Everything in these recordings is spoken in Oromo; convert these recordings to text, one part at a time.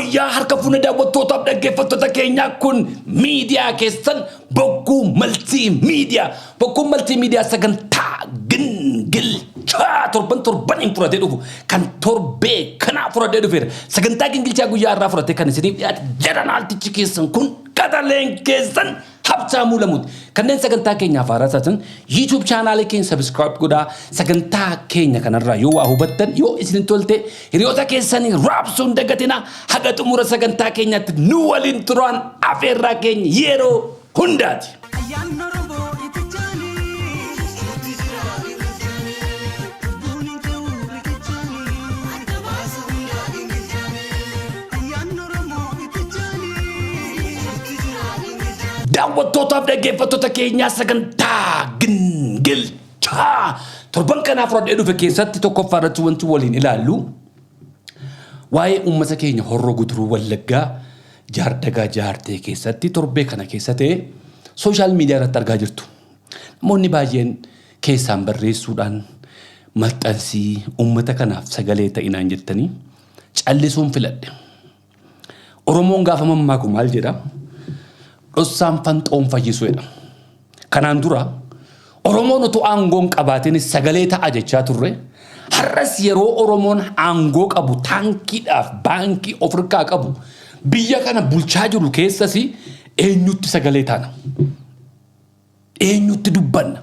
Fayyaa harka fuuna daawwattootaaf dhaggeeffattoota keenyaa kun miidiyaa keessan bokkuu maltiimiidiyaa. Bokkuun maltiimiidiyaa sagantaa Gingilchaa torban fudhatee dhufu kan torbee kanaa fudhatee dhufeera. Sagantaa Gingilchaa guyyaa irraa fudhatee kan isiniif dhiyaate jedhanaaltichi keessan kun qadaleen keessan habsaamuu lamuuti. Kanneen sagantaa keenyaaf haaraa taatan YouTube channel keenya subscribe godhaa. Sagantaa keenya kanarraa yoo waa hubattan yoo isin tolte hiriyoota keessanii raabsuun dagatina haga xumura sagantaa keenyaatti nu waliin turan afeerraa keenya yeroo hundaati. Daawwattootaaf dhaggeeffattoota keenyaa sagantaa Gingilchaa torban kanaaf fudhatee dhufe keessatti tokkoffaa irratti wanti waliin ilaallu waa'ee uummata keenya Horroo Guduruu Wallaggaa jaardagaa jaartee keessatti torbee kana keessatti sooshaal miidiyaa irratti argaa jirtu. Namoonni baay'een keessaan barreessuudhaan maxxansii uummata kanaaf sagalee ta'inaan jettanii callisuun filadhe. Oromoon gaafa mammaaku maal jedha? Dhossaan fanxoon fayyisuudha. Kanaan dura Oromoon utuu aangoon qabaatiin sagalee ta'a jechaa turre. Har'as yeroo Oromoon aangoo qabu taankiidhaaf baankii ofirkaa qabu biyya kana bulchaa jiru keessas eenyutti sagalee taana? Eenyutti dubbanna?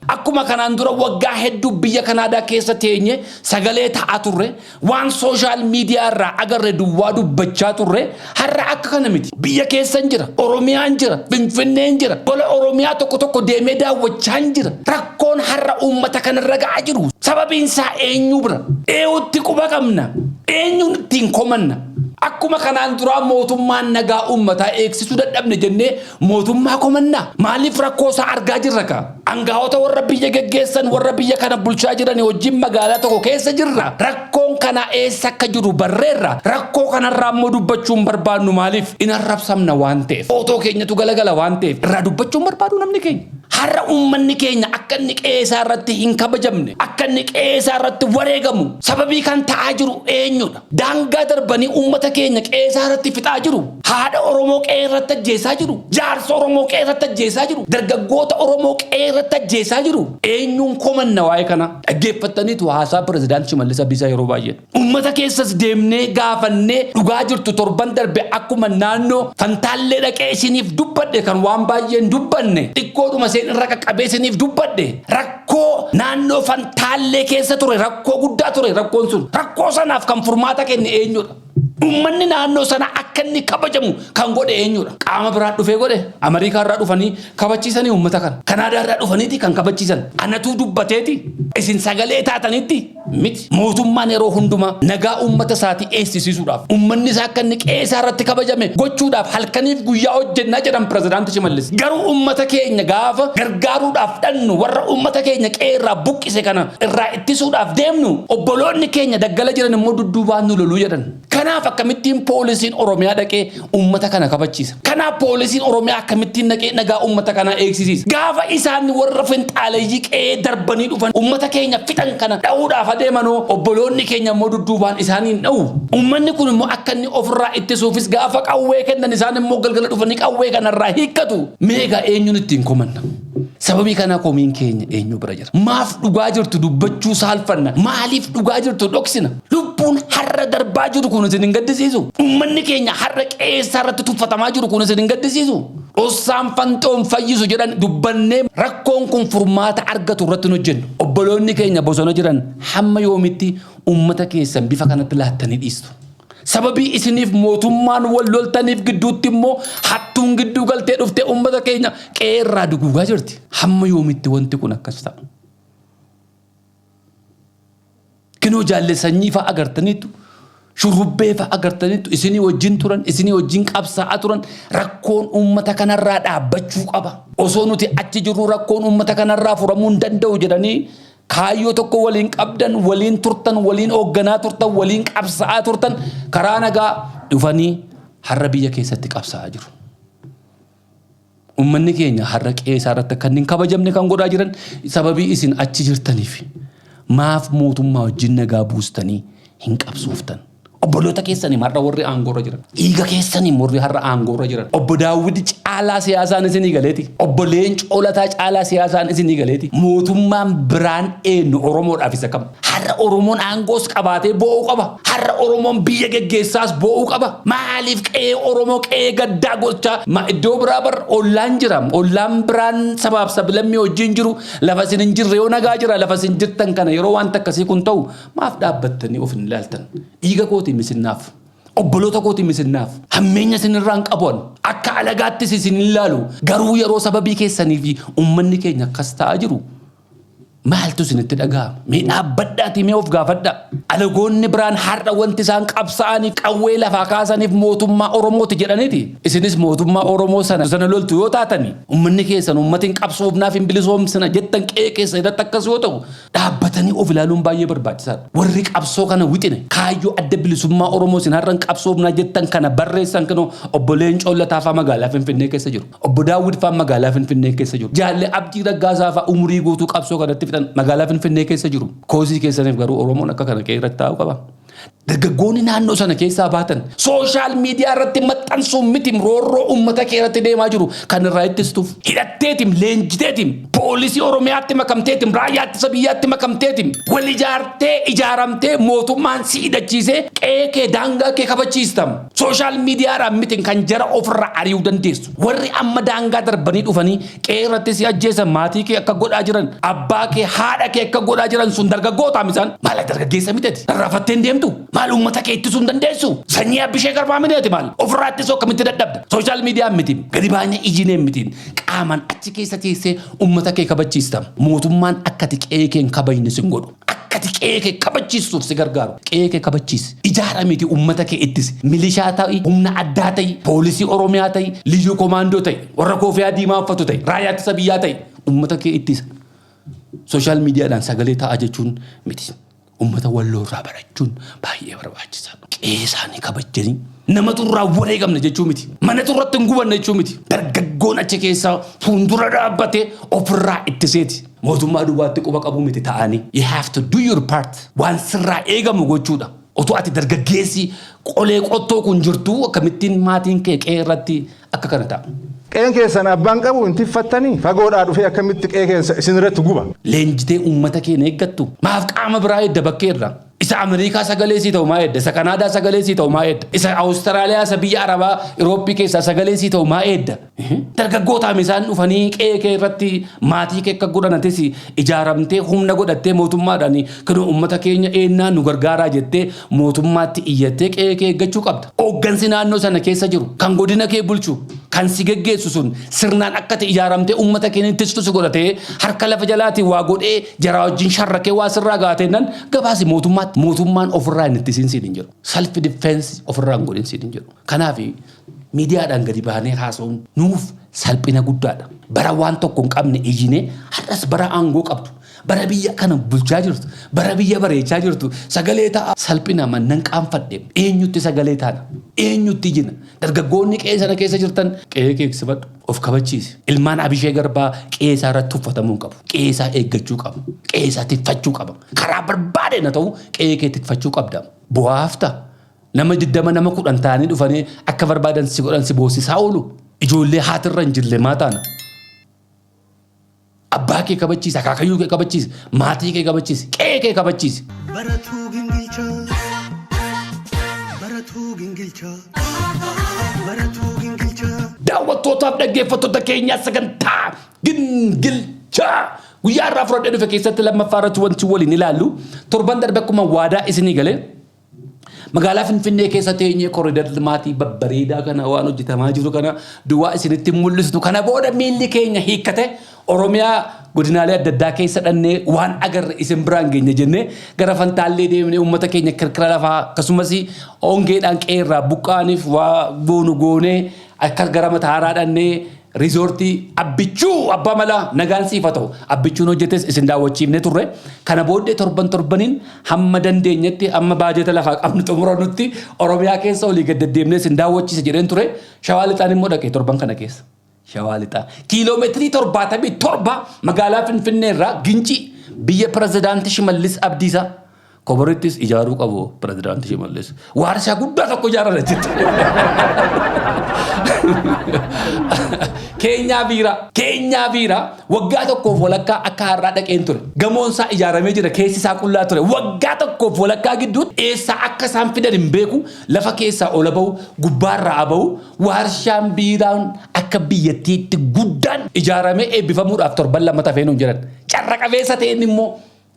Akkuma kanaan dura waggaa hedduu biyya Kanaadaa keessa teenye sagalee ta'a turre waan sooshaal miidiyaa irraa agarre duwwaa dubbachaa turre har'a akka kana miti. Biyya keessan jira, Oromiyaan jira, Finfinneen jira, gola Oromiyaa tokko deemee daawwachaa jira. Rakkoon har'a uummata kanarra ga'aa jiru. Sababiin isaa eenyu bira? Eenyutti quba qabna? Eenyuun ittiin komanna? Akkuma kanaan dura mootummaan nagaa uummataa eegsisuu dadhabne jennee mootummaa komanna. Maaliif rakkoo isaa argaa jirra ka? Aangaa'ota warra biyya geggeessan warra biyya kana bulchaa jiran wajjin magaalaa tokko keessa jirra. Rakkoon kana eessa akka jiru barreerra. Rakkoo kanarraa immoo dubbachuun barbaadnu maaliif? In arrabsamna waan ta'eef. Footoo keenyatu galagala waan ta'eef irraa dubbachuun barbaadu namni keenya. Har'a uummanni keenya akka inni Qe'eessaa irratti hin kabajamne, akka inni Qe'eessaa irratti wareegamu sababii kan ta'aa jiru eenyudha? Daangaa darbanii uummata keenya Qe'eessaa irratti fixaa jiru. Haadha Oromoo Qe'ee irratti ajjeesaa jiru. Jaarsa Oromoo Qe'ee irratti ajjeesaa jiru. Dargaggoota Oromoo Qe'ee irratti ajjeesaa jiru. Eenyuun komanna waa'ee kana? Dhaggeeffattaniitu haasaa pirezidaantii Shimallis Abdiisaa yeroo baay'ee. Uummata keessas deemnee gaafannee dhugaa jirtu torban darbe akkuma naannoo Fantaallee dhaqee isiniif dubbadhe kan waan baay'een dubbanne xiqqoodhuma irra qaqqabeessiniif dubbadhe rakkoo naannoo Fantaallee keessa ture rakkoo guddaa ture rakkoon sun rakkoo sanaaf kan furmaata kenne eenyudha? Uummanni naannoo sana akka inni kabajamu kan godhe eenyudha? Qaama biraa dhufee godhe Ameerikaa irraa dhufanii kabachiisanii uummata kana Kanaadaa irraa dhufaniiti kan kabachiisan anatuu dubbateeti isin sagalee taatanitti miti. Mootummaan yeroo hundumaa nagaa uummata isaatii eegsisiisuudhaaf uummanni isaa akka inni Qe'eessaa irratti kabajame gochuudhaaf halkaniif guyyaa hojjennaa jedhan pirezidaantii Shimallis. Garuu uummata keenya gaafa gargaaruudhaaf dhannu warra uummata keenya Qe'ee irraa buqqise kana irraa ittisuudhaaf deemnu obboloonni keenya daggala jiran immoo dudduubaan nu loluu jedhan. Kanaaf akkamittiin poolisiin Oromiyaa dhaqee uummata kana kabachiisa? Kanaaf poolisiin Oromiyaa akkamittiin dhaqee nagaa uummata kana eegsisiisa? Gaafa isaan warra finxaaleeyyii Qe'ee darbanii dhufan uummata keenya fixan kana dha'uudhaaf adeemanoo obboloonni keenya immoo dudduubaan isaaniin dha'u. Uummanni kun immoo akka inni ofirraa ittisuufis gaafa qawwee kennan isaan immoo galgala dhufanii qawwee kanarraa hiikkatu. Meegaa eenyuun ittiin komanna? Sababii kana komiin keenya eenyu bira jira? Maaf dhugaa jirtu dubbachuu saalfanna? Maaliif dhugaa jirtu dhoksina? Lubbuun har'a darbaa jiru kun isin hin gaddisiisu? Uummanni keenya har'a Qe'eessaa irratti tuffatamaa jiru kun isin hin gaddisiisu? Dhossaan fanxoon fayyisu jedhan dubbannee rakkoon kun furmaata argatu irratti nu hojjennu. Obboloonni keenya bosona jiran hamma yoomitti uummata keessan bifa kanatti laattanii dhiistu? Sababii isiniif mootummaan wal loltaniif gidduutti immoo hattuun gidduu galtee dhuftee uummata keenya Qe'ee irraa duguugaa jirti. Hamma yoomitti wanti kun akkas ta'a? Kinoo jaallesanyii fa'a agartaniitu shurrubbee fa'a agartaniitu isinii wajjin turan isinii wajjin qabsaa'aa turan rakkoon uummata kanarraa dhaabbachuu qaba. Osoo nuti achi jirru rakkoon uummata kanarraa furamuu hin danda'u jedhanii kaayyoo tokko waliin qabdan waliin turtan waliin hoogganaa turtan waliin qabsaa'aa turtan karaa nagaa dhufanii har'a biyya keessatti qabsaa'aa jiru. Uummanni keenya har'a Qe'eessaa irratti kan hin kabajamne kan godhaa jiran sababii isin achi jirtaniif. Maaf mootummaa wajjin nagaa buustanii hin qabsooftan? Obboloota keessanii marra warri aangoorra jiran. Dhiiga keessanii warri har'a aangoorra jiran. Obbo Daawwid caalaa siyaasaan isinii galeeti. Obbo Leencoo Lataa caalaa siyaasaan isinii galeeti. Mootummaan biraan eenyu Oromoodhaaf isa kam. Har'a Oromoon aangoos qabaatee bo'uu qaba. Har'a Oromoon biyya geggeessaas bo'uu qaba. Maaliif qe'ee Oromoo qe'ee gaddaa gochaa iddoo biraa bar ollaan jira. Ollaan biraan sabaaf sablammii wajjin jiru lafa isin hin jirre yoo nagaa jira lafa isin jirtan kana yeroo waan akkasii kun ta'u maaf dhaabbattanii of hin ilaaltan. Dhiiga kooti misinnaaf. Obboloota kooti misinnaaf. Hammeenya isinirraan qabuun akka alagaattis isin ilaalu garuu yeroo sababii keessanii fi uummanni keenya akkas ta'aa jiru. Maaltu isinitti dhaga'ama? Mee dhaabbadhaatii mee of gaafadha. Alagoonni biraan har'a wanti isaan qabsaa'anii qawwee lafaa kaasaniif mootummaa Oromooti jedhaniiti. Isinis mootummaa Oromoo sana loltu yoo taatanii uummanni keessan uummatiin qabsoofnaaf hin bilisoomsina jettan qe'ee keessa hidhatti akkas yoo ta'u dhaabbatanii of ilaaluun baay'ee barbaachisaadha. Warri qabsoo kana wixine kaayyoo adda bilisummaa Oromoo isin har'an qabsoofnaa jettan kana barreessan kanoo obbo Leencoo Lataa fa'aa magaalaa Finfinnee keessa jiru. Obbo Daawwid fa'aa magaalaa Finfinnee keessa jiru. Jaallee Abdii Raggaasaa fa'aa umurii guutuu qabsoo kanatti magaalaa Finfinnee keessa jiru. Koosii keessaniif garuu Oromoon akka kana irratti taa'uu qaba. Dargaggoonni naannoo sana keessaa baatan sooshaal miidiyaa irratti maxxansuun miti roorroo uummata kee irratti deemaa jiru kan irraa ittistuuf hidhatteetim leenjiteetim poolisii Oromiyaatti makamteetim raayyaa ittisa biyyaatti makamteetim wal ijaartee ijaaramtee mootummaan si hidhachiisee qe'ee kee daangaa kee kabachiistam sooshaal miidiyaa irraa miti kan jara ofirraa ari'uu dandeessu warri amma daangaa darbanii dhufanii qe'ee irratti si ajjeesan maatii kee akka godhaa jiran abbaa kee haadha kee akka godhaa jiran sun dargaggootaa misaan maala dargaggeessa miteeti rarraafatteen deemtu. Maal uummata kee ittisuu hin dandeessu. Sanyii Abbishee Garbaa miteeti maal ofirraa ittisuu akkamitti dadhabda. Sooshaal miidiyaa miti gadi baay'ee ijineen miti qaamaan achi keessa teessee uummata kee kabachiistam. Mootummaan akkati qe'ee kee hin kabajne sin godhu. Akkati qe'ee kee kabachiisuuf si gargaaru. Qe'ee kee kabachiisi. Ijaaramiti uummata kee ittisi. Milishaa ta'i, humna addaa ta'i, poolisii Oromiyaa ta'i, liyyuu komaandoo ta'i, warra koofiyaa diimaa uffatu ta'i, raayyaa ittisa biyyaa ta'i. Uummata kee ittisa. Sooshaal miidiyaadhaan sagalee ta'aa jechuun miti. Uummata walloo irraa barachuun baay'ee barbaachisaadha. Qe'ee isaanii kabajanii nama turraa wareegamne jechuu miti. Mana turratti hin gubanne jechuu miti. Dargaggoon achi keessaa fuuldura dhaabbatee ofirraa ittiseeti. Mootummaa duwwaatti quba qabu miti ta'anii. You have to do your part. Waan sirraa eegamu gochuudha. Otoo ati dargaggeessi qolee qottoo kun jirtu akkamittiin maatiin kee qe'ee irratti akka kana ta'a. Qe'een keessan abbaan qabu hin tiffattanii fagoodhaa dhufee akkamitti qe'ee keessa isin irratti guba. Leenjitee uummata keenya eeggattu. Maaf qaama biraa edda bakkeerra. Isa Ameerikaa sagalee sii ta'u maa edda. Isa Kanaadaa sagalee sii ta'u maa edda. Isa Awustiraaliyaa isa biyya Arabaa Irooppii keessaa sagalee sii ta'u maa edda. Dargaggootaan isaan dhufanii qe'ee kee irratti maatii kee akka godhanatis ijaaramtee humna godhattee mootummaadhaan kan uummata keenya eennaa nu gargaaraa jettee mootummaatti iyyattee qe'ee kee eeggachuu qabda. Hooggansi naannoo sana keessa jiru kan godina kee bulchu kan si geggeessu sun sirnaan akkati ijaaramtee uummata keenya ittistu si godhatee harka lafa jalaatii waa godhee jaraa wajjin sharrakee waa sirraa gaateennan gabaasi mootummaan ofirraa hin ittisiin siin hin jiru. Self defense ofirraa hin godhin siin hin jiru. Kanaaf miidiyaadhaan gadi baanee haasa'uun nuuf salphina guddaadha. Bara waan tokko hin qabne ijinee har'as bara aangoo qabdu. Bara biyya kana bulchaa jirtu. Bara biyya bareechaa jirtu. Sagalee ta'a salphina mannan qaanfadhe. Eenyutti sagalee taana. Eenyutti ijina. Dargaggoonni qe'ee sana keessa jirtan qe'ee keeksifadhu. Of kabachiisi. Ilmaan Abishee Garbaa qe'ee isaa irratti tuffatamuu qabu. Qe'ee isaa eeggachuu qabu. Qe'ee isaa tiffachuu qaba. Karaa barbaade na ta'u qe'ee kee tiffachuu qabda. Bu'aaf ta'a. Nama 20 nama 10 ta'anii dhufanii akka barbaadan si godhan si boosisaa oolu. Ijoollee haatirra hin jirre maa taana. Abbaa kee kabachiisi, akaakayyuu kee kabachiisi, maatii kee kabachiisi, qe'ee kee kabachiisi. Baratuu Gingilchaa, baratuu Gingilchaa, baratuu Gingilchaa. Daawwattootaaf dhaggeeffattoota keenyaa sagantaa Gingilchaa. Guyyaa irraa fudhadhee dhufe keessatti lammaffaa irratti wanti waliin ilaallu torban darbe akkuma waadaa isinii galee magaalaa Finfinnee keessa teenyee koriidar maatii babbareedaa kana waan hojjetamaa jiru kana duwwaa isinitti mul'istu kana booda miilli keenya hiikkate Oromiyaa godinaalee adda addaa keessa dhannee waan agarre isin biraan geenye jennee gara Fantaallee deemnee uummata keenya kirkira lafaa akkasumas hongeedhaan qe'ee irraa buqqaaniif waa goonu goonee akka gara Mataaraa dhannee Rizoortii abbichuu abbaa malaa nagaan siifa ta'u abbichuun hojjetes isin daawwachiifne turre kana booddee torbaniin hamma dandeenyetti amma baajeta lafaa qabnu xumuranutti Oromiyaa keessa olii gad deddeemnee isin daawwachiisa jedheen ture Shawaa Lixaan immoo dhaqee torban kana keessa Shawaa Lixaa kiiloomeetirii 77 magaalaa Finfinnee irraa Gincii biyya pirezidaantii Shimallis Abdiisaa Koborittis ijaaruu qabu pirezidaantii Shimallis. Waarshaa guddaa tokko ijaarame jechuudha. Keenyaa biiraa waggaa tokkoof walakkaa akka har'aa dhaqeen ture. Gamoon isaa ijaaramee jira, keessi isaa qullaa ture. Waggaa tokkoof walakkaa gidduutti eessaa akka isaan fidan hin beeku, lafa keessaa ola bahu, gubbaarraa bahu, waarshaan biiraan akka biyyattiitti guddaan ijaaramee eebbifamuudhaaf torban lama tafeen hin jiran. Carra qabeessa ta'een immoo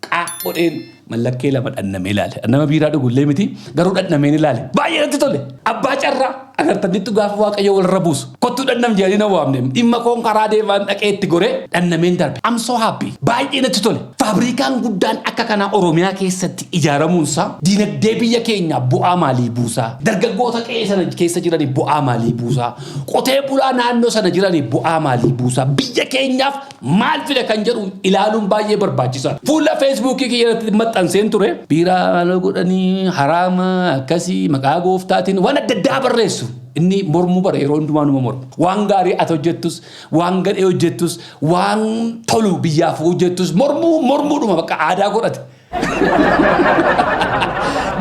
qaaqodheen mallakkee lama dhannamee ilaale. Nama biiraa dhugullee miti garuu dhannameen ilaale. Baay'ee natti tole. Abbaa carraa agartanitti gaafa waaqayyo walirra buusu. Kottuu dhannam jedhanii na waamne. Dhimma koon karaa deemaan dhaqee itti goree dhannameen darbe. I'm so happy. Baay'ee natti tole. Faabrikaan guddaan akka kanaa Oromiyaa keessatti ijaaramuunsaa diinagdee biyya keenya bu'aa maalii buusaa? Dargaggoota qe'ee sana keessa jiranii bu'aa maalii buusaa? Qotee bulaa naannoo sana jiranii bu'aa maalii buusaa? Biyya keenyaaf maal fida kan jedhu ilaaluun baay'ee barbaachisaadha. Fuula Feesbuukii keessatti maxxanseen ture. Biiraa godhanii haraama akkasii maqaa gooftaatiin waan adda addaa barreessu. Inni mormuu bara yeroo hundumaa numa mormu. Waan gaarii ati hojjettus, waan gadhee hojjettus, waan tolu biyyaaf hojjettus mormuudhuma bakka aadaa godhate.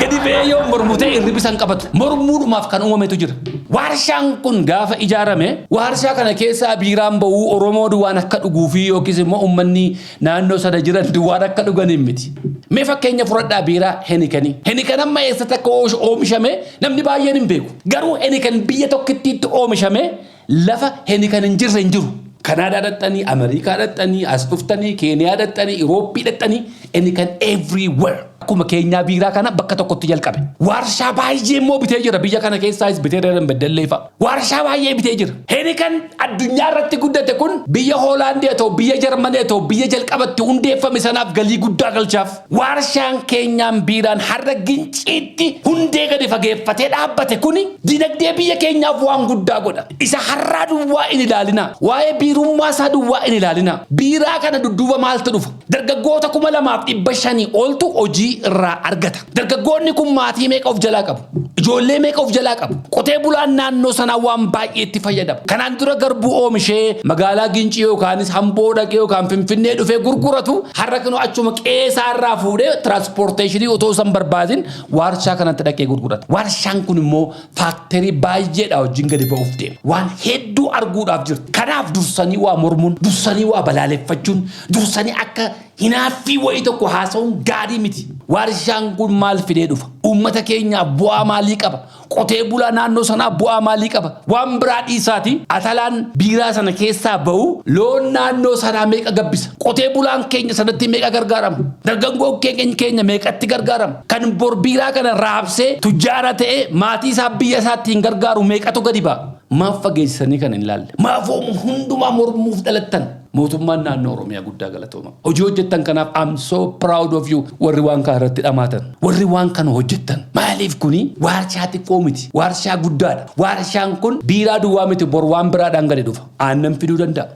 Gadi ba'ee yoo mormu ta'e irri bisan qabatu. Mormuudhumaaf kan uumametu jira. Waarshaan kun gaafa ijaarame waarshaa kana keessaa biiraan ba'uu Oromoo duwwaan akka dhuguu fi yookiis immoo uummanni naannoo sana jiran duwwaan akka dhuganiin miti. Mee fakkeenya fudhadhaa biiraa Henikanii. Henikan amma eessatti akka oomishame namni baay'een hin beeku. Garuu Henikan biyya tokkittiitti oomishame lafa Henikan hin jirre hin jiru. Kanaadaa dhattanii, Ameerikaa dhattanii, as dhuftanii, Keeniyaa dhattanii, Irooppii dhattanii, Henikan everywhere. Akkuma keenyaa biiraa kana bakka tokkotti jalqabe. Waarshaa baay'ee immoo bitee jira. Biyya kana keessaas bitee dheeran beddallee fa'a. Waarshaa baay'ee bitee jira. Henikan addunyaa irratti guddate kun biyya Hoolaandii haa ta'u, biyya Jarmanii haa ta'u, biyya jalqabatti hundeeffame sanaaf galii guddaa galchaaf. Waarshaan keenyaan biiraan har'a Ginciitti hundee gadi fageeffatee dhaabbate kuni dinagdee biyya keenyaaf waan guddaa godha. Isa har'aa duwwaa hin ilaalina. Waa'ee biirummaa isaa duwwaa hin ilaalina. Biiraa kana dudduuba maaltu dhufa? Dargaggoota 2,500 oltu hojii irraa argata. Dargaggoonni kun maatii meeqa of jalaa qabu? Ijoollee meeqa of jalaa qabu? Qotee bulaan naannoo sanaa waan baay'ee itti fayyadama. Kanaan dura garbuu oomishee magaalaa Gincii yookaanis Hamboo dhaqee yookaan Finfinnee dhufee gurguratu har'a kanoo achuma Qe'eessaa irraa fuudhee tiraanspoorteeshinii otoo san barbaadin waarshaa kanatti dhaqee gurgurata. Waarshaan kun immoo faakterii baay'eedha wajjin gadi ba'uuf deema. Waan hedduu arguudhaaf jirti. Kanaaf dursanii waa mormuun, dursanii waa balaaleffachuun, dursanii akka hinaaffii wayii tokko haasa'uun gaarii miti. Waarshaan kun maal fidee dhufa? Uummata keenya bu'aa maalii qaba? Qotee bulaa naannoo sanaa bu'aa maalii qaba? Waan biraa dhiisaati. Atalaan biiraa sana keessaa ba'u loon naannoo sanaa meeqa gabbisa? Qotee bulaan keenya sanatti meeqa gargaarama? Dargaggoon keenya meeqatti gargaarama? Kan bor biiraa kana raabsee tujjaara ta'ee maatii isaa biyya isaatti hin gargaaru meeqatu gadi ba'a? Maaf fageessanii kan hin ilaalle? Maaf hundumaa mormuuf dhalattan? Mootummaan naannoo Oromiyaa guddaa galatooma. Hojii hojjettan kanaaf I'm so proud of you. Warri waan kana irratti dhamaatan. Warri waan kana hojjettan. Maaliif kuni waarshaa xiqqoo miti. Waarshaa guddaadha. Waarshaan kun biiraa duwwaa miti bor waan biraadhaan gadi dhufa. Aannan fiduu danda'a.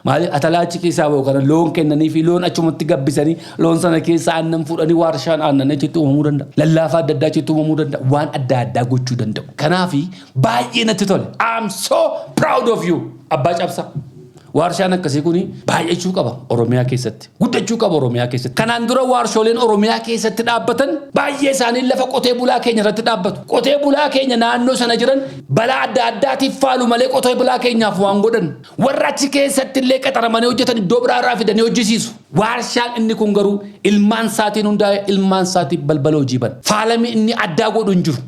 Maali atalaachi keessaa bahu kana loon kennanii fi loon achumatti gabbisanii loon sana keessaa aannan fuudhanii waarshaan aannan achitti uumamuu danda'a. Lallaafaa adda addaa achitti uumamuu danda'a. Waan adda addaa gochuu danda'u. Kanaafi baay'ee natti tole. I'm so proud of you. Abbaa cabsaa. Waarshaan akkasii kuni baay'achuu qaba Oromiyaa keessatti. Guddachuu qaba Oromiyaa keessatti. Kanaan dura waarsholeen Oromiyaa keessatti dhaabbatan baay'ee isaanii lafa qotee bulaa keenya irratti dhaabbatu. Qotee bulaa keenya naannoo sana jiran balaa adda addaatiif faalu malee qotee bulaa keenyaaf waan godhan. Warra achi keessatti illee qaxaramanii hojjetan iddoo biraa irraa fidanii hojjisiisu. Waarshaan inni kun garuu ilmaan isaatiin hundaa'e ilmaan isaatiif balbala hojii bana. Faalami inni addaa godhu hin jiru.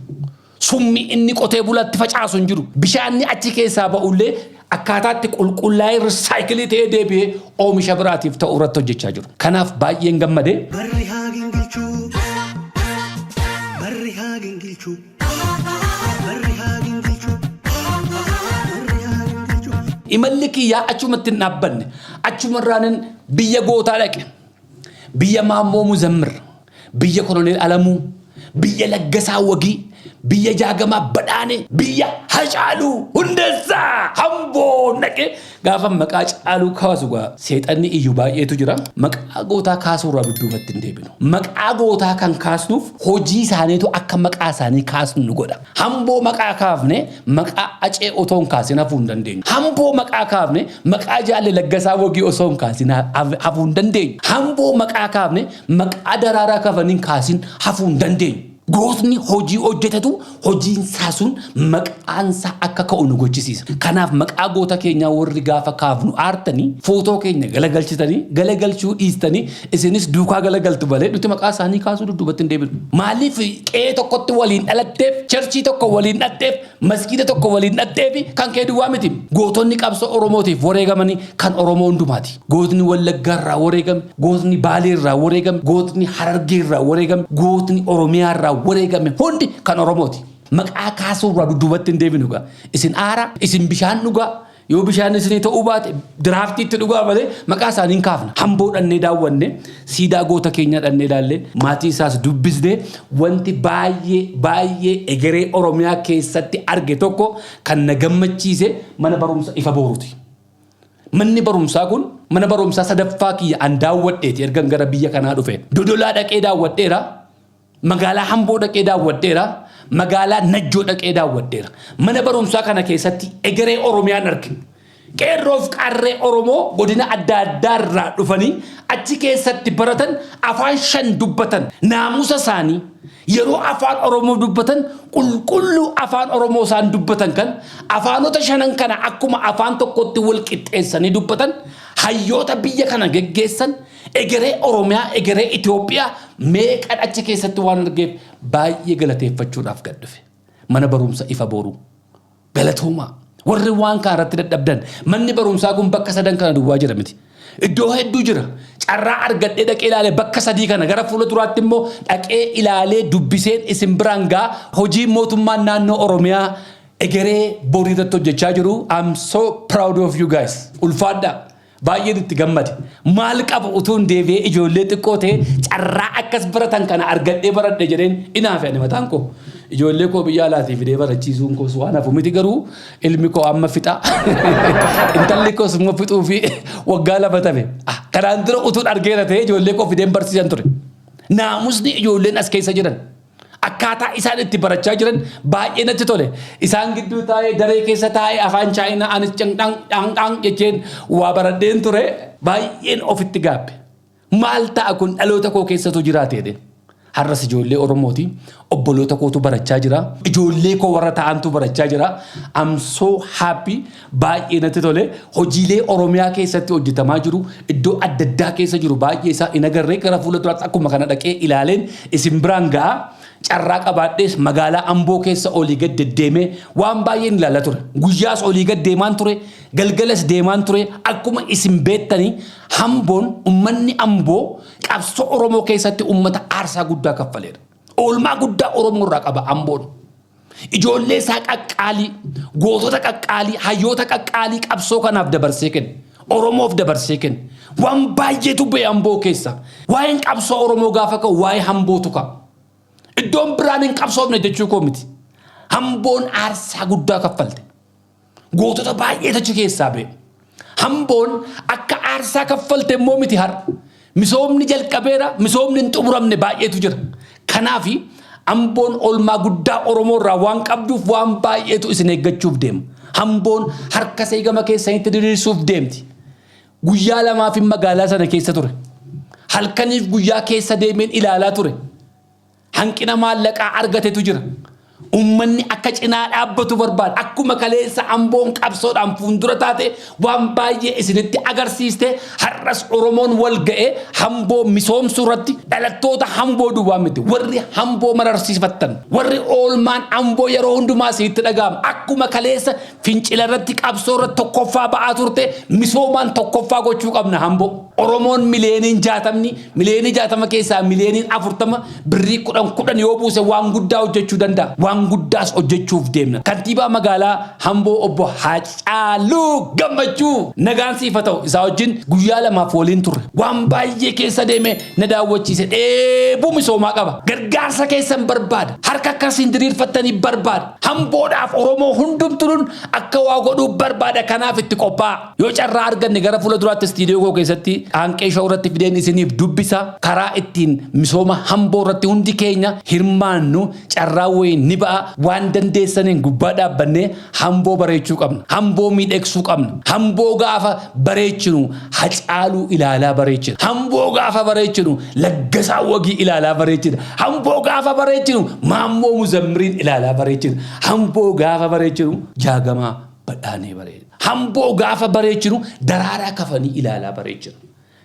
Summi inni qotee bulaatti facaasu hin jiru. Bishaanni achi keessaa ba'ullee akkaataatti qulqullaa'ee risaayikilii ta'ee deebi'ee oomisha biraatiif ta'u irratti hojjechaa jiru. Kanaaf baay'een gammadee. Barri haa gingilchuu. Barri haa gingilchuu. Barri haa gingilchuu. Barri haa gingilchuu. Imalli kiyyaa achumatti hin dhaabbanne. Achumarraanin biyya gootaa dhaqe. Biyya Maammoo Muzammir. Biyya Koloneel Alamuu. Biyya Laggasaa Wagii. Biyya Jaagamaa Badhaanee. Biyya Hacaaluu Hundeessaa. Hamboo dhaqee gaafa maqaa caaluu kaasu gaa seexanni iyyuu baay'eetu jira. Maqaa gootaa kaasuurraa dudduubatti hin deebinu. Maqaa gootaa kan kaasnuuf hojii isaaniitu akka maqaa isaanii kaasnu nu godha. Hamboo maqaa kaafne maqaa acee otoo hin kaasin hafuu hin dandeenyu. Hamboo maqaa kaafne maqaa jaalle laggasaa wogii osoo hin kaasin hafuu hin dandeenyu. Hamboo maqaa kaafne maqaa daraaraa kaafaniin kaasin hafuu hin dandeenyu. Gootni hojii hojjetatu hojiin isaa sun maqaan isaa akka ka'u nu gochisiisa. Kanaaf maqaa goota keenyaa warri gaafa kaafnu aartanii footoo keenya galagalchitanii galagalchuu dhiistanii isinis duukaa galagaltu malee nuti maqaa isaanii kaasuu dudduubatti hin deebinu. Maaliif qe'ee tokkotti waliin dhalatteef charchii tokko waliin dhatteef masgiida tokko waliin dhatteef kan kee duwwaa miti. Gootonni qabsoo Oromootiif wareegamanii kan Oromoo hundumaati. Gootni Wallaggaarraa wareegame, gootni Baaleerraa wareegame, gootni Harargeerraa wareegame, gootni Oromiyaarraa wareegame hundi kan Oromooti. Maqaa kaasuurraa dudduubatti hin deebinu gaa. Isin aara, isin bishaan dhugaa. Yoo bishaan isinii ta'uu baate diraaftiitti dhugaa malee maqaa isaaniin kaafna. Hamboo dhannee daawwanne siidaa goota keenya dhannee ilaalle maatii isaas dubbisnee wanti baay'ee egeree Oromiyaa keessatti arge tokko kan na gammachiise mana barumsa ifa booruuti. Manni barumsaa kun mana barumsaa sadaffaa kiyya an daawwadheeti ergan gara biyya kanaa dhufe. Dodolaa dhaqee daawwadheera. Magaalaa Hamboo dhaqee daawwadheera. Magaalaa Najjoo dhaqee daawwadheera. Mana barumsaa kana keessatti egeree Oromiyaan arge. Qeerroof qarree Oromoo godina adda addaarraa dhufanii achi keessatti baratan afaan 5 dubbatan. Naamusa isaanii yeroo afaan Oromoo dubbatan qulqulluu afaan Oromoo isaan dubbatan kan afaanota 5 kana akkuma afaan tokkotti wal qixxeessanii dubbatan hayyoota biyya kana geggeessan egeree Oromiyaa egeree Itoophiyaa meeqan achi keessatti waan argeef baay'ee galateeffachuudhaaf gad dhufe. Mana barumsa ifa booruu galatooma warri waan kaarratti dadhabdan manni barumsaa kun bakka 3 kana duwwaa jira miti. Iddoo hedduu jira. Carraa argadhee dhaqee ilaalee bakka 3 kana gara fuula duraatti immoo dhaqee ilaalee dubbiseen isin biraan gaa hojii mootummaan naannoo Oromiyaa egeree boriirratti hojjechaa jiru. I'm so proud of you guys. Ulfaadhaa. Baay'ee itti gammade. Maal qaba utuun deebi'ee ijoollee xiqqoo ta'e carraa akkas baratan kana argadhee baradhe jedheen inaafe ani mataan koo. Ijoollee koo biyya alaatiif fidee barachiisuun koos waan hafu miti garuu ilmi koo amma fixa. Intalli koos immoo fixuu fi waggaa lama tafe. Kanaan dura utuun argeera ta'e ijoollee koo fideen barsiisan ture. Naamusni ijoolleen as keessa jiran. Akkaataa isaan itti barachaa jiran baay'ee natti tole. Isaan gidduu taa'ee daree keessa taa'ee afaan Chaayinaa anis cangdang jecheen waa baradheen ture baay'een ofitti gaabbe. Maal ta'a kun dhaloota koo keessatu jiraate jedheen. Har'as ijoollee Oromooti obboloota kootu barachaa jira. Ijoollee koo warra ta'antu barachaa jira. I'm so happy baay'ee natti tole. Hojiilee Oromiyaa keessatti hojjetamaa jiru iddoo adda addaa keessa jiru baay'ee isaa hin agarree gara fuula duraatti akkuma kana dhaqee ilaaleen isin biraan ga'a. Carraa qabaadhees magaalaa Amboo keessa olii gad deddeemee waan baay'een ilaala ture. Guyyaas olii gad deemaan ture, galgalas deemaan ture. Akkuma isin beektanii Hamboon ummanni Amboo qabsoo Oromoo keessatti ummata aarsaa guddaa kaffaleera. Oolmaa guddaa Oromoo irraa qaba Amboon. Ijoollee isaa qaqqaalii, gootota qaqqaalii, hayyoota qaqqaalii qabsoo kanaaf dabarsee kenne. Oromoof dabarsee kenne. Waan baay'eetu ba'e Amboo keessa. Waa'een qabsoo Oromoo gaafa ka'u waa'ee Hambootu ka'a. Iddoon biraan hin qabsoofne jechuu koo miti. Hamboon aarsaa guddaa kaffalte. Gootota baay'eetu achi keessaa ba'e. Hamboon akka aarsaa kaffalte immoo miti har'a. Misoomni jalqabeera, misoomni hin xumuramne baay'eetu jira. Kanaaf Hamboon oolmaa guddaa Oromoo irraa waan qabduuf waan baay'eetu isin eeggachuuf deema. Hamboon harka seegama keessanitti diriirsuuf deemti. Guyyaa lamaaf magaalaa sana keessa ture. Halkaniif guyyaa keessa deemeen ilaalaa ture. Hanqina maallaqaa argatetu jira. Ummanni akka cinaa dhaabbatu barbaada. Akkuma kaleessa Amboon qabsoodhaan fuuldura taate waan baay'ee isinitti agarsiiste har'as Oromoon wal ga'ee Hamboo misoomsuu irratti dhalattoota Hamboo duwwaa miti. Warri Hamboo mararsiifattan, warri oolmaan Amboo yeroo hundumaa sitti dhaga'ama. Akkuma kaleessa fincila irratti qabsoo irratti tokkoffaa ba'aa turte misoomaan tokkoffaa gochuu qabna Hamboo. Oromoon miliyooniin 60 miliyoonii 60 keessaa miliyooniin 40 birrii 10 yoo buuse waan guddaa hojjechuu danda'a. Waan guddaas hojjechuuf deemna. Kantiibaa magaalaa Hamboo obbo Haacaaluu Gammachuu nagaan siifa ta'u isaa wajjin guyyaa lamaaf waliin turre. Waan baay'ee keessa deeme na daawwachiise. Dheebuu misoomaa qaba. Gargaarsa keessan barbaada. Harka akkasiin diriirfattanii barbaada. Hamboodhaaf Oromoo hundumtuun akka waa godhuu barbaada kanaaf itti qophaa'a. Yoo carraa arganne gara fuula duraatti istiidiyoo koo keessatti hanqee shawuratti fideen isiniif dubbisa. Karaa ittiin misooma hamboo irratti hundi keenya hirmaannu carraa wayii ni ba'a. Waan dandeessaniin gubbaa dhaabbannee hamboo bareechuu qabna. Hamboo miidhagsuu qabna. Hamboo gaafa bareechinu Hacaaluu ilaalaa bareechina. Hamboo gaafa bareechinu Laggasaa Wagii ilaalaa bareechina. Hamboo gaafa bareechinu Maammoo Muzammiriin ilaalaa bareechina. Hamboo gaafa bareechinu Jaagamaa Badhaanee bareechina. Hamboo gaafa bareechinu Daraaraa Kafanii ilaalaa bareechina.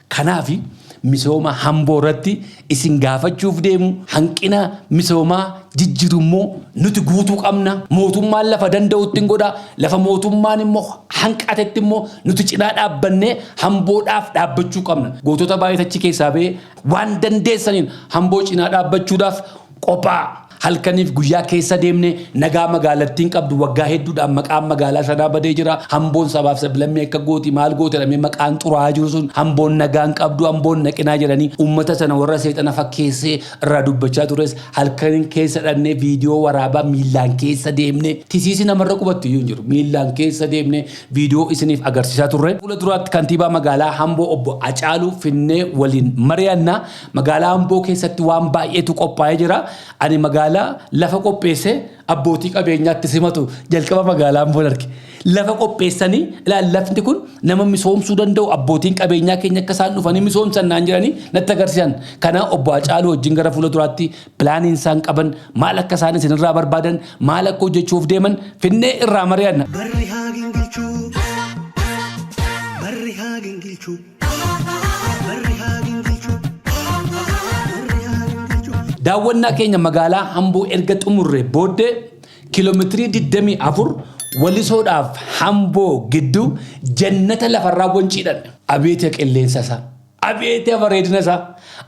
Kanaafi misooma hamboo irratti isin gaafachuuf deemu hanqina misoomaa jijjiirummoo nuti guutuu qabna. Mootummaan lafa danda'utti godha. Lafa mootummaan immoo hanqatetti immoo nuti cinaa dhaabbannee hamboodhaaf dhaabbachuu qabna. Gootota baay'ee achi keessaa ba'ee waan dandeessaniin hamboo cinaa dhaabbachuudhaaf qophaa. Halkaniif guyyaa keessa deemne nagaa magaalattiin qabdu waggaa hedduudhaan maqaan magaalaa sanaa badee jira. Hamboon sabaaf sablammii akka gooti maal goote jedhamee maqaan xuraa'aa jiru sun hamboon nagaan qabdu hamboon naqinaa jedhanii uummata sana warra seexana fakkeessee irraa dubbachaa tures halkaniin keessa dhannee viidiyoo waraabaa miillaan keessa deemne tisiisi namarra qubatti iyyuu hin jiru. Miillaan keessa deemne viidiyoo isiniif agarsiisaa turre. Fuula duraatti kantiibaa magaalaa Hamboo obbo Hacaaluu Finnee waliin mari'annaa. Magaalaa Hamboo keessatti waan baay'eetu qophaa'ee jira. Ani magaalaa lafa qopheesse abbootii qabeenyaatti simatu jalqaba magaalaa Hamboo arge. Lafa qopheessanii lafti kun nama misoomsuu danda'u abbootiin qabeenyaa keenya akka isaan dhufanii misoomsan naan jiranii natti agarsiisan. Kana obbo Hacaaluu wajjin gara fuula duraatti pilaaniin isaan qaban maal akka isaan isinirraa barbaadan maal akka hojjechuuf deeman Finnee irraa mari'anna. Barri haa gingilchuu. Barri haa gingilchuu. Barri haa gingilchuu. Daawwannaa keenya magaalaa Hamboo erga xumurree booddee kiiloomeetirii 24 Walisoodhaaf Hamboo gidduu jannata lafarraa wanciidhan. Abeete qilleensa isaa, abeete bareedina isaa,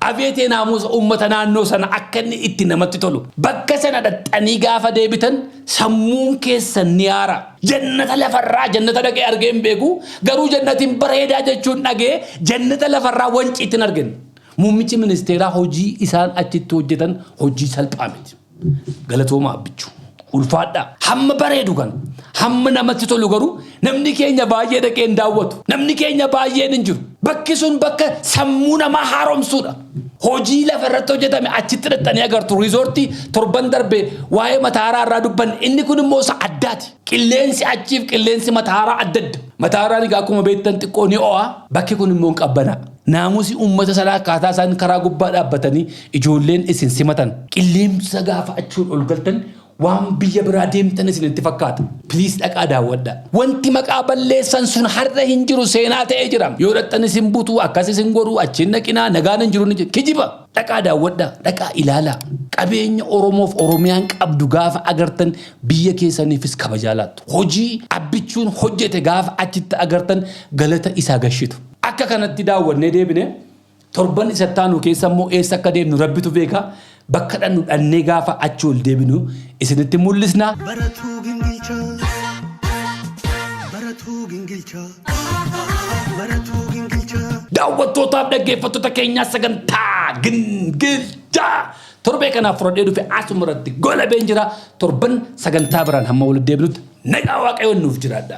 abeete naamusa uummata naannoo sana akka inni itti namatti tolu. Bakka sana dhaxxanii gaafa deebitan sammuun keessan ni aara. Jannata lafarraa jannata dhaqee argee hin beeku garuu jannatiin bareedaa jechuun dhagee jannata lafarraa wanciitti hin argine. Muummichi ministeeraa hojii isaan achitti hojjetan hojii salphaa miti. Galatooma abbichuu. Ulfaadhaa. Hamma bareedu kan hamma namatti tolu garuu namni keenya baay'ee dhaqee hin daawwatu. Namni keenya baay'een hin jiru. Bakki sun bakka sammuu namaa haaromsuudha. Hojii lafarratti hojjetame achitti dhaxxanii agartu. Riizoortii torban darbee waa'ee Mataaraa irraa dubban inni kun immoo isa addaati. Qilleensi achiif qilleensi Mataaraa adda adda. Mataaraan egaa akkuma beektan xiqqoo ni ho'a. Bakki kun immoo hin qabbanaa. Naamusi uummata sanaa akkaataa isaan karaa gubbaa dhaabbatanii ijoolleen isin simatan. Qilleensa gaafa achuun ol galtan waan biyya biraa deemtan isinitti fakkaata. Please dhaqaa daawwadhaa. Wanti maqaa balleessan sun har'a hin jiru seenaa ta'ee jira. Yoo dhaxxan isin butuu akkas isin goruu achiin naqinaa nagaan hin jiru ni jira. Kijiba. Dhaqaa daawwadhaa. Dhaqaa ilaalaa. Qabeenya Oromoof Oromiyaan qabdu gaafa agartan biyya keessaniifis kabajaa laattu. Hojii abbichuun hojjete gaafa achitti agartan galata isaa gashitu. Akka kanatti daawwannee deebine torban isa taanu keessa immoo eessa akka deemnu rabbitu beeka. Bakka dhannu dhannee gaafa achi ol deebinu isinitti mul'isna. Baratuu Gingilchaa. Baratuu Gingilchaa. Baratuu Gingilchaa. Daawwattootaaf dhaggeeffattoota keenyaa sagantaa Gingilchaa. Torbee kanaaf fudhadhee dhufe asumarratti gola been jira. Torban sagantaa biraan hamma wal deebinutti nagaa waaqayyoon nuuf jiraadha.